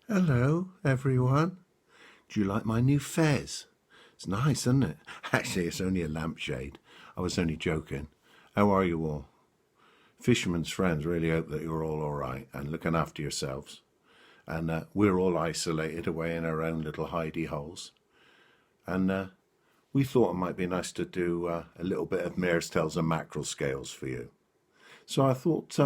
Hello, everyone. Do you like my new fez? It's nice, isn't it? Actually, it's only a lampshade. I was only joking. How are you all? Fisherman's friends really hope that you're all right and looking after yourselves. And we're all isolated away in our own little hidey holes. And we thought it might be nice to do a little bit of mare's tails and mackerel scales for you. So I thought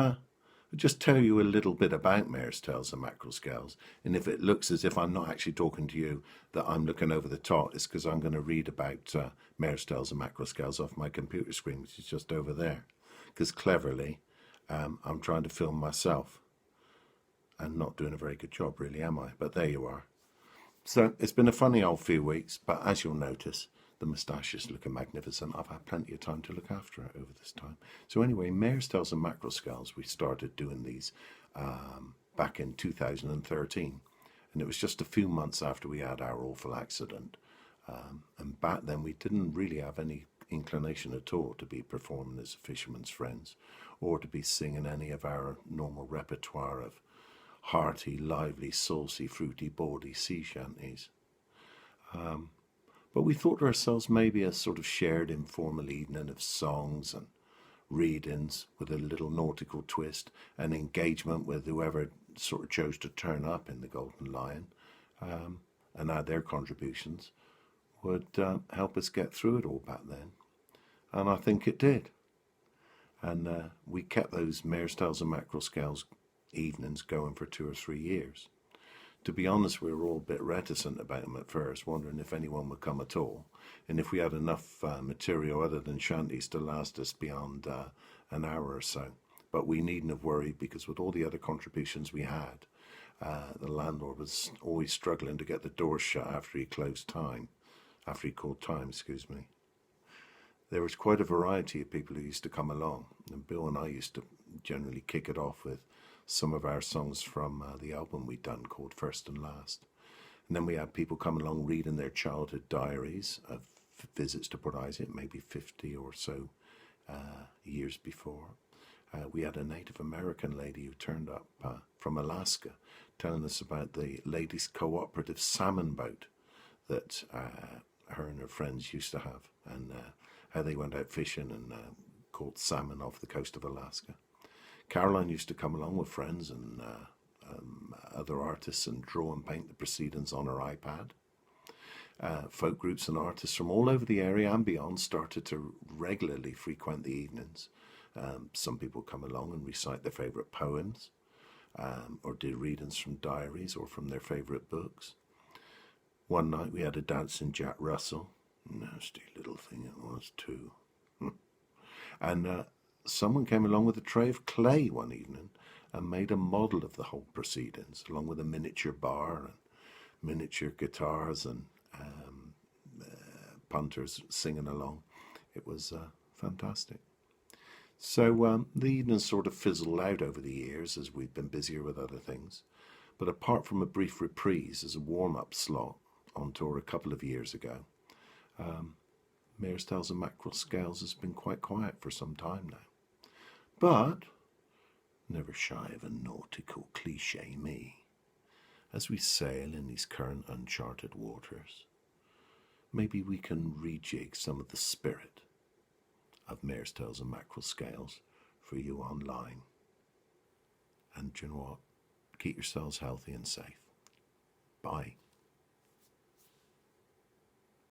I'd just tell you a little bit about mare's tails and mackerel scales. And if it looks as if I'm not actually talking to you, that I'm looking over the top, it's because I'm going to read about mare's tails and mackerel scales off my computer screen, which is just over there. Because cleverly, I'm trying to film myself and not doing a very good job, really, am I? But there you are. So it's been a funny old few weeks, but as you'll notice, the moustache is looking magnificent. I've had plenty of time to look after it over this time. So anyway, mare's tails and mackerel scales, we started doing these back in 2013. And it was just a few months after we had our awful accident. And back then we didn't really have any inclination at all to be performing as Fisherman's Friends or to be singing any of our normal repertoire of hearty, lively, saucy, fruity, baldy sea shanties. But we thought to ourselves maybe a sort of shared informal evening of songs and readings with a little nautical twist and engagement with whoever sort of chose to turn up in the Golden Lion and add their contributions would help us get through it all back then. And I think it did. And we kept those mare's tails and mackerel scales evenings going for 2 or 3 years. To be honest, we were all a bit reticent about them at first, wondering if anyone would come at all, and if we had enough material other than shanties to last us beyond an hour or so. But we needn't have worried, because with all the other contributions we had, the landlord was always struggling to get the doors shut after he called time, excuse me. There was quite a variety of people who used to come along, and Bill and I used to generally kick it off with some of our songs from the album we'd done called First and Last. And then we had people come along reading their childhood diaries of visits to Port Isaac, maybe 50 or so years before. We had a Native American lady who turned up from Alaska telling us about the ladies' cooperative salmon boat that her and her friends used to have, and how they went out fishing and caught salmon off the coast of Alaska. Caroline used to come along with friends and other artists and draw and paint the proceedings on her iPad. Folk groups and artists from all over the area and beyond started to regularly frequent the evenings. Some people come along and recite their favourite poems, or did readings from diaries or from their favourite books. One night we had a dancing Jack Russell. Nasty little thing it was too. And someone came along with a tray of clay one evening and made a model of the whole proceedings, along with a miniature bar and miniature guitars and punters singing along. It was fantastic. So the evenings sort of fizzled out over the years as we've been busier with other things. But apart from a brief reprise as a warm-up slot on tour a couple of years ago, Mare's Tails and Mackerel Scales has been quite quiet for some time now. But, never shy of a nautical cliché me, as we sail in these current uncharted waters, maybe we can rejig some of the spirit of Mare's Tails and Mackerel Scales for you online. And do you know what? Keep yourselves healthy and safe. Bye.